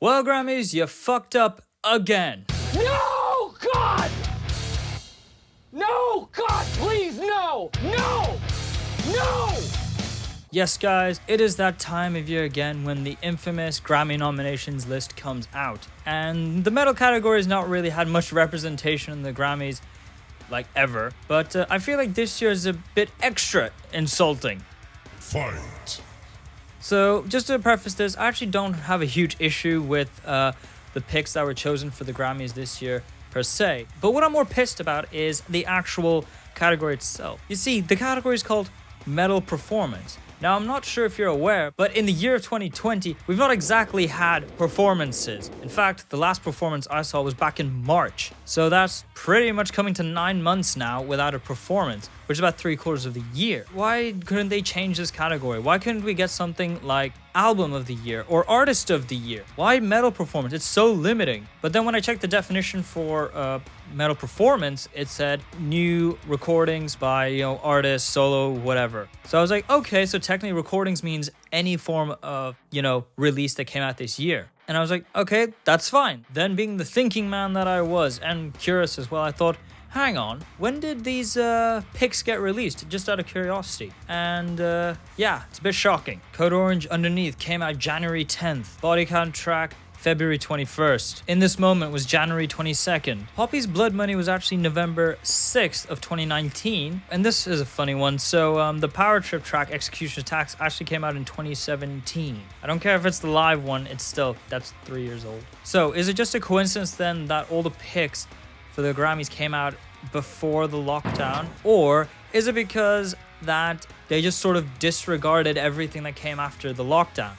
Well, Grammys, you fucked up again. No, God! No, God, please, no! No! No! Yes, guys, it is that time of year again when the infamous Grammy nominations list comes out. And the metal category has not really had much representation in the Grammys, like ever. But I feel like this year is a bit extra insulting. Fight. So, just to preface this, I actually don't have a huge issue with the picks that were chosen for the Grammys this year, per se. But what I'm more pissed about is the actual category itself. You see, the category is called Metal Performance. Now, I'm not sure if you're aware, but in the year of 2020, we've not exactly had performances. In fact, the last performance I saw was back in March. So that's pretty much coming to 9 months now without a performance, which is about 3/4 of the year. Why couldn't they change this category? Why couldn't we get something like Album of the Year or Artist of the Year? Why Metal Performance? It's so limiting. But then when I checked the definition for Metal Performance, it said new recordings by, artists, solo, whatever. So I was like, okay, so technically recordings means any form of, release that came out this year. And I was like, okay, that's fine. Then being the thinking man that I was, and curious as well, I thought, hang on, when did these picks get released? Just out of curiosity. And yeah, it's a bit shocking. Code Orange Underneath came out January 10th. Body Count track February 21st. In This Moment was January 22nd. Poppy's Blood Money was actually November 6th of 2019. And this is a funny one. So the Power Trip track Execution Attacks actually came out in 2017. I don't care if it's the live one, that's 3 years old. So is it just a coincidence then that all the picks for the Grammys came out before the lockdown? Or is it because that they just sort of disregarded everything that came after the lockdown?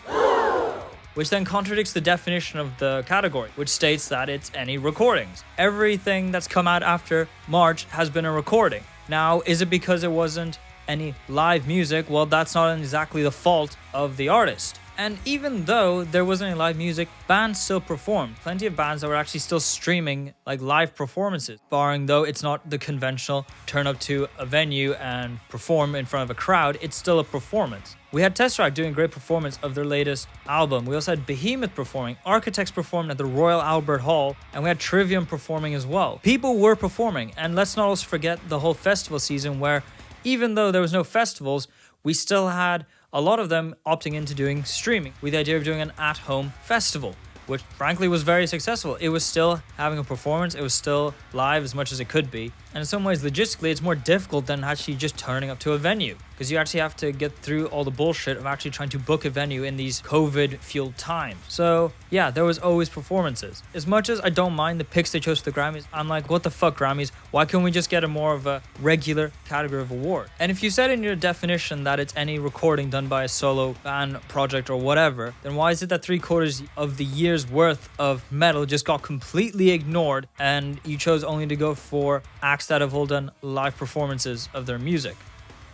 Which then contradicts the definition of the category, which states that it's any recordings. Everything that's come out after March has been a recording. Now, is it because it wasn't any live music? Well, that's not exactly the fault of the artist. And even though there wasn't any live music, bands still performed. Plenty of bands that were actually still streaming like live performances, barring though it's not the conventional turn up to a venue and perform in front of a crowd, it's still a performance. We had Test Track doing a great performance of their latest album. We also had Behemoth performing, Architects performed at the Royal Albert Hall, and we had Trivium performing as well. People were performing, and let's not also forget the whole festival season where even though there was no festivals, we still had a lot of them opting into doing streaming with the idea of doing an at-home festival, which frankly was very successful. It was still having a performance, it was still live as much as it could be. And in some ways, logistically, it's more difficult than actually just turning up to a venue, because you actually have to get through all the bullshit of actually trying to book a venue in these COVID-fueled times. So yeah, there was always performances. As much as I don't mind the picks they chose for the Grammys, I'm like, what the fuck, Grammys? Why can't we just get a more of a regular category of award? And if you said in your definition that it's any recording done by a solo band, project, or whatever, then why is it that 3/4 of the year's worth of metal just got completely ignored and you chose only to go for acts that have all done live performances of their music?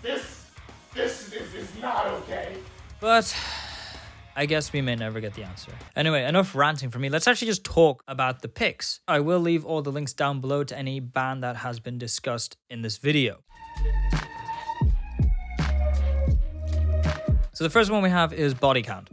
This is not okay. But I guess we may never get the answer. Anyway, enough ranting from me. Let's actually just talk about the picks. I will leave all the links down below to any band that has been discussed in this video. So the first one we have is Body Count.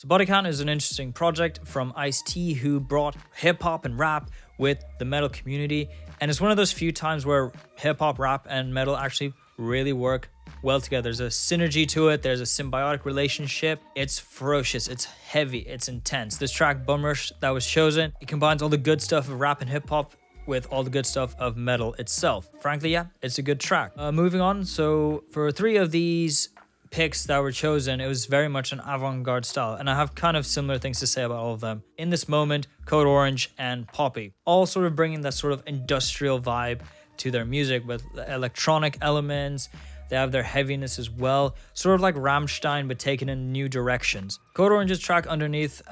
Body Count is an interesting project from Ice-T, who brought hip-hop and rap with the metal community. And it's one of those few times where hip-hop, rap, and metal actually really work well together. There's a synergy to it. There's a symbiotic relationship. It's ferocious. It's heavy. It's intense. This track, Bum Rush, that was chosen, it combines all the good stuff of rap and hip-hop with all the good stuff of metal itself. Frankly, yeah, it's a good track. Moving on, so for 3 of these picks that were chosen, it was very much an avant-garde style, and I have kind of similar things to say about all of them. In This Moment, Code Orange, and Poppy, all sort of bringing that sort of industrial vibe to their music with electronic elements. They have their heaviness as well, sort of like Rammstein but taken in new directions. Code Orange's track Underneath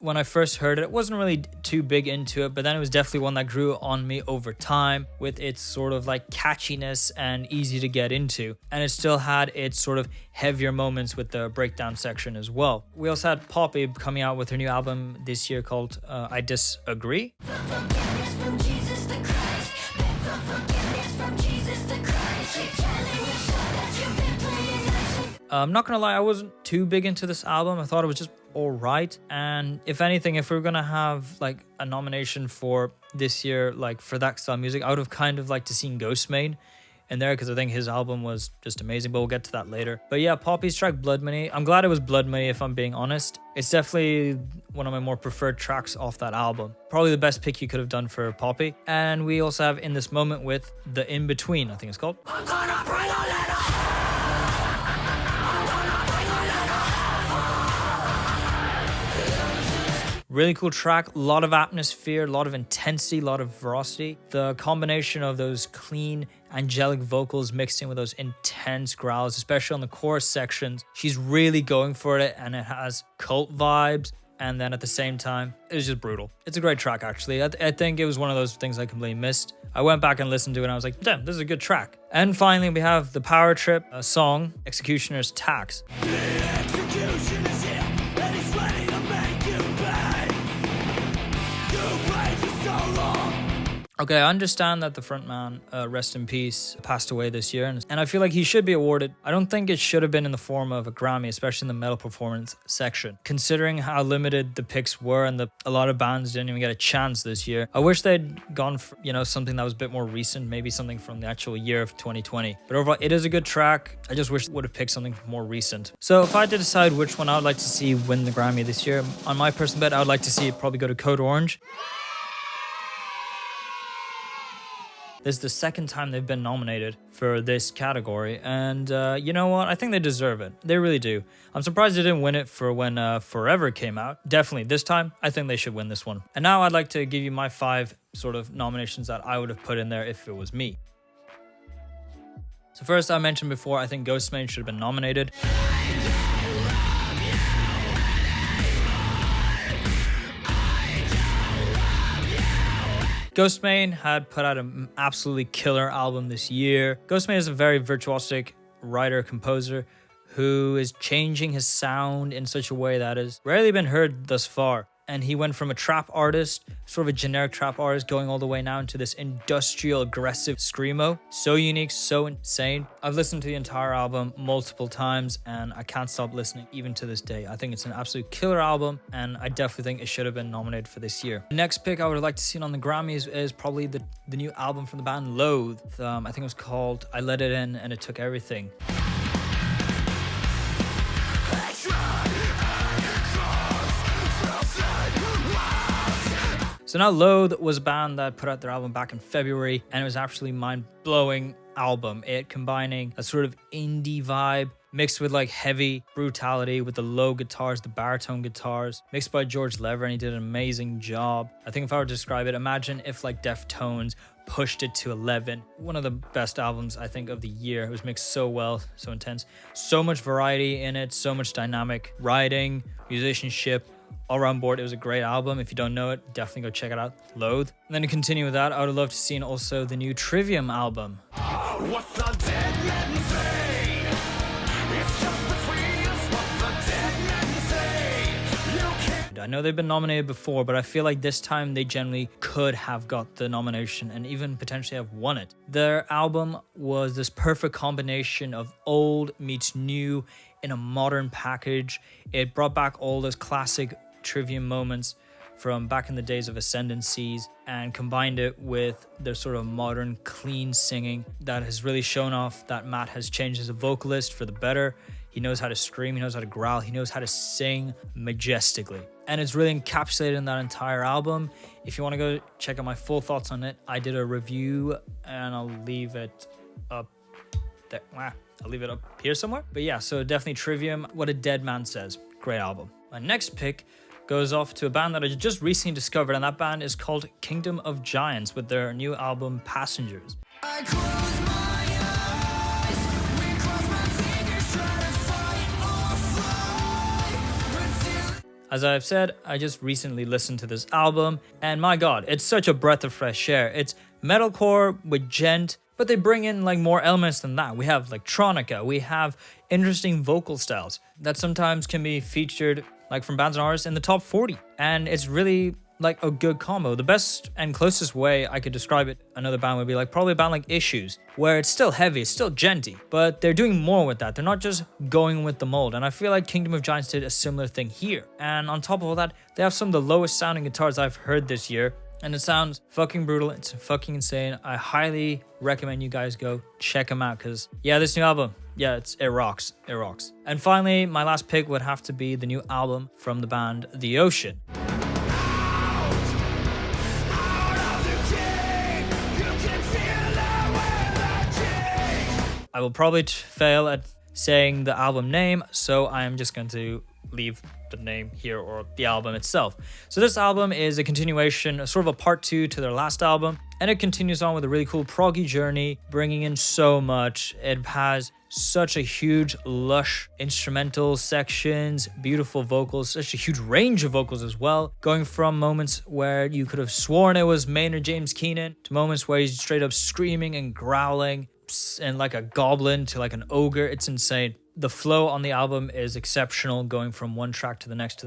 When I first heard it, it wasn't really too big into it, but then it was definitely one that grew on me over time with its sort of like catchiness and easy to get into. And it still had its sort of heavier moments with the breakdown section as well. We also had Poppy coming out with her new album this year called I Disagree. I'm not gonna lie, I wasn't too big into this album. I thought it was just alright. And if anything, if we were gonna have like a nomination for this year, like for that style of music, I would have kind of liked to seen Ghostemane in there because I think his album was just amazing, but we'll get to that later. But yeah, Poppy's track Blood Money, I'm glad it was Blood Money if I'm being honest. It's definitely one of my more preferred tracks off that album. Probably the best pick you could have done for Poppy. And we also have In This Moment with The In Between, I think it's called. I'm gonna bring a letter. Really cool track, a lot of atmosphere, a lot of intensity, a lot of ferocity. The combination of those clean, angelic vocals mixed in with those intense growls, especially on the chorus sections. She's really going for it, and it has cult vibes. And then at the same time, it was just brutal. It's a great track, actually. I think it was one of those things I completely missed. I went back and listened to it, and I was like, damn, this is a good track. And finally, we have the Power Trip song, Executioner's Tax. The execution is here, and he's ready to make you pay. You played for so long. Okay, I understand that the frontman, rest in peace, passed away this year, and I feel like he should be awarded. I don't think it should have been in the form of a Grammy, especially in the metal performance section. Considering how limited the picks were and a lot of bands didn't even get a chance this year, I wish they'd gone for, something that was a bit more recent, maybe something from the actual year of 2020. But overall, it is a good track. I just wish they would have picked something more recent. So if I had to decide which one I would like to see win the Grammy this year, on my personal bet, I would like to see it probably go to Code Orange. This is the second time they've been nominated for this category, and you know what? I think they deserve it. They really do. I'm surprised they didn't win it for when Forever came out. Definitely, this time, I think they should win this one. And now I'd like to give you my 5 sort of nominations that I would have put in there if it was me. So first, I mentioned before, I think Ghostemane should have been nominated. Ghostemane had put out an absolutely killer album this year. Ghostemane is a very virtuosic writer-composer who is changing his sound in such a way that has rarely been heard thus far. And he went from a trap artist, sort of a generic trap artist, going all the way now into this industrial, aggressive screamo. So unique, so insane. I've listened to the entire album multiple times, and I can't stop listening even to this day. I think it's an absolute killer album, and I definitely think it should have been nominated for this year. The next pick I would have liked to see on the Grammys is probably the new album from the band Loathe. I think it was called I Let It In and It Took Everything. So now Loathe was a band that put out their album back in February, and it was absolutely mind-blowing album. It combining a sort of indie vibe mixed with like heavy brutality with the low guitars, the baritone guitars, mixed by George Lever, and he did an amazing job. I think if I were to describe it, imagine if like Deftones pushed it to 11. One of the best albums, I think, of the year. It was mixed so well, so intense. So much variety in it, so much dynamic writing, musicianship, all around board. It was a great album. If you don't know it, definitely go check it out. Loathe. And then to continue with that, I would have loved to see also the new Trivium album. What the dead men say. It's just between us what the dead men say. You can't. I know they've been nominated before, but I feel like this time they generally could have got the nomination and even potentially have won it. Their album was this perfect combination of old meets new in a modern package. It brought back all those classic Trivium moments from back in the days of Ascendancies and combined it with their sort of modern clean singing that has really shown off that Matt has changed as a vocalist for the better. He knows how to scream, he knows how to growl, he knows how to sing majestically. And it's really encapsulated in that entire album. If you want to go check out my full thoughts on it, I did a review and I'll leave it up there. I'll leave it up here somewhere. But yeah, so definitely Trivium, What a Dead Man Says. Great album. My next pick goes off to a band that I just recently discovered, and that band is called Kingdom of Giants with their new album Passengers. I close my eyes, we cross my fingers, try to fight or fly. As I've said, I just recently listened to this album, and my god, it's such a breath of fresh air. It's metalcore with gent, but they bring in like more elements than that. We have electronica, we have interesting vocal styles that sometimes can be featured like from bands and artists in the top 40. And it's really like a good combo. The best and closest way I could describe it, another band would be like probably a band like Issues, where it's still heavy, it's still genty, but they're doing more with that. They're not just going with the mold. And I feel like Kingdom of Giants did a similar thing here. And on top of all that, they have some of the lowest sounding guitars I've heard this year. And it sounds fucking brutal. It's fucking insane. I highly recommend you guys go check them out because, yeah, this new album, yeah, it rocks. It rocks. And finally, my last pick would have to be the new album from the band The Ocean. I will probably fail at saying the album name, so I am just going to leave the name here or the album itself. So this album is a continuation, sort of a part 2 to their last album, and it continues on with a really cool proggy journey, bringing in so much. It has such a huge, lush instrumental sections, beautiful vocals, such a huge range of vocals as well, going from moments where you could have sworn it was Maynard James Keenan to moments where he's straight up screaming and growling and like a goblin to like an ogre. It's insane. The flow on the album is exceptional, going from one track to the next,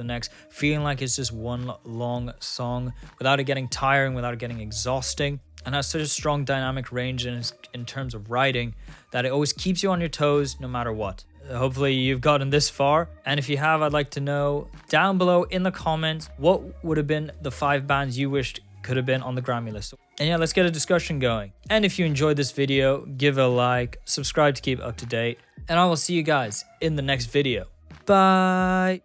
feeling like it's just one long song without it getting tiring, without it getting exhausting, and has such a strong dynamic range in terms of writing that it always keeps you on your toes no matter what. Hopefully you've gotten this far, and if you have, I'd like to know down below in the comments what would have been the 5 bands you wished could have been on the Grammy list. And yeah, let's get a discussion going. And if you enjoyed this video, give it a like, subscribe to keep up to date, and I will see you guys in the next video. Bye!